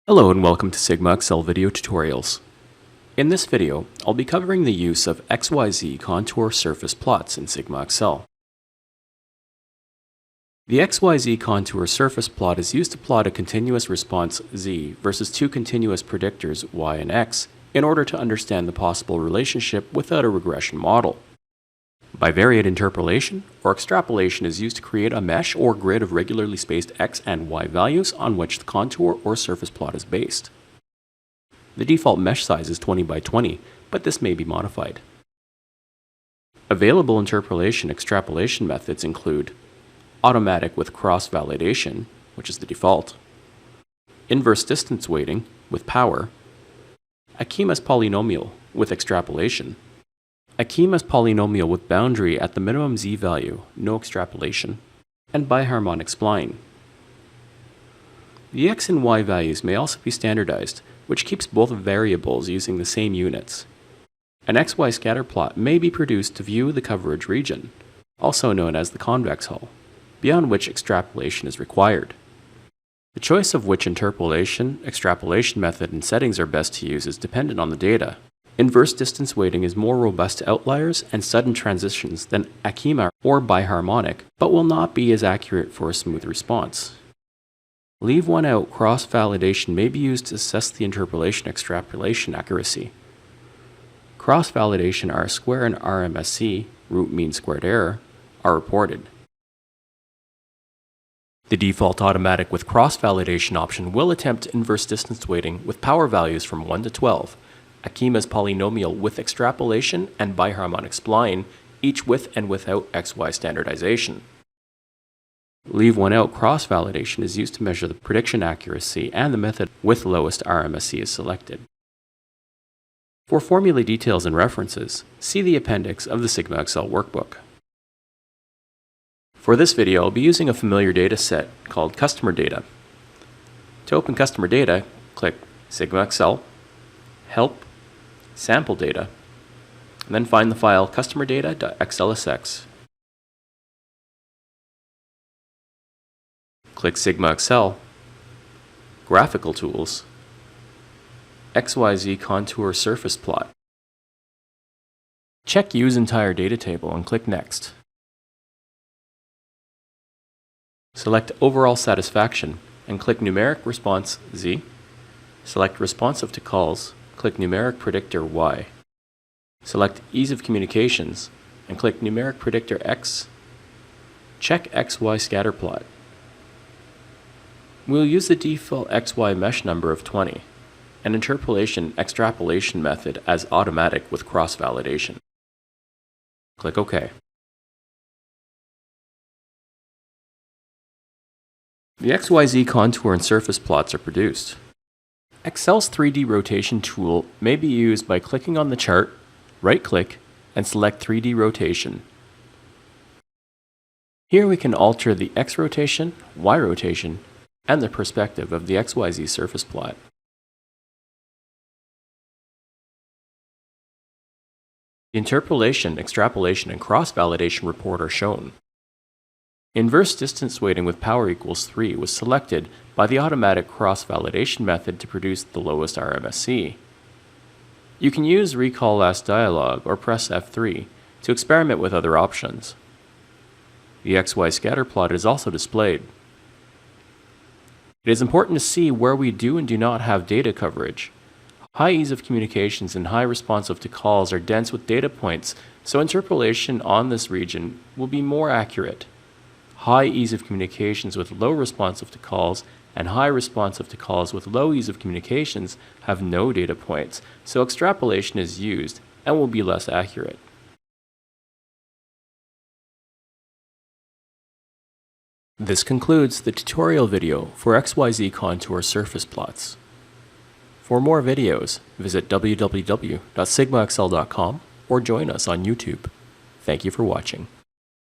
Hello and welcome to SigmaXL video tutorials. In this video, I'll be covering the use of XYZ Contour surface plots in SigmaXL. The XYZ Contour surface plot is used to plot a continuous response Z versus two continuous predictors Y and X in order to understand the possible relationship without a regression model. Bivariate interpolation or extrapolation is used to create a mesh or grid of regularly spaced X and Y values on which the contour or surface plot is based. The default mesh size is 20 by 20, but this may be modified. Available interpolation extrapolation methods include automatic with cross-validation, which is the default, inverse distance weighting with power, Akima's polynomial with extrapolation, Akima's polynomial with boundary at the minimum Z value, no extrapolation, and biharmonic spline. The X and Y values may also be standardized, which keeps both variables using the same units. An XY scatter plot may be produced to view the coverage region, also known as the convex hull, beyond which extrapolation is required. The choice of which interpolation, extrapolation method and settings are best to use is dependent on the data. Inverse distance weighting is more robust to outliers and sudden transitions than Akima or biharmonic, but will not be as accurate for a smooth response. Leave one out cross-validation may be used to assess the interpolation extrapolation accuracy. Cross-validation R-square and RMSE, root mean squared error, are reported. The default automatic with cross-validation option will attempt inverse distance weighting with power values from 1 to 12, Akima's polynomial with extrapolation and biharmonic spline, each with and without XY standardization. Leave one out cross-validation is used to measure the prediction accuracy and the method with lowest RMSE is selected. For formula details and references, see the appendix of the SigmaXL workbook. For this video, I'll be using a familiar data set called customer data. To open customer data, click SigmaXL, Help, Sample Data, and then find the file customerdata.xlsx. Click SigmaXL, Graphical Tools, XYZ Contour Surface Plot. Check Use Entire Data Table and click Next. Select Overall Satisfaction and click Numeric Response Z. Select Responsive to Calls, click Numeric Predictor Y. Select Ease of Communications and click Numeric Predictor X. Check XY Scatter Plot. We'll use the default XY mesh number of 20 and interpolation extrapolation method as automatic with cross-validation. Click OK. The XYZ contour and surface plots are produced. Excel's 3D rotation tool may be used by clicking on the chart, right-click, and select 3D rotation. Here we can alter the X rotation, Y rotation, and the perspective of the XYZ surface plot. The interpolation, extrapolation, and cross-validation report are shown. Inverse distance weighting with power equals 3 was selected by the automatic cross-validation method to produce the lowest RMSE. You can use Recall Last Dialog or press F3 to experiment with other options. The XY scatter plot is also displayed. It is important to see where we do and do not have data coverage. High ease of communications and high responsive to calls are dense with data points, so interpolation on this region will be more accurate. High ease of communications with low responsive to calls and high responsive to calls with low ease of communications have no data points, so extrapolation is used and will be less accurate. This concludes the tutorial video for XYZ Contour surface plots. For more videos, visit www.sigmaxl.com or join us on YouTube. Thank you for watching.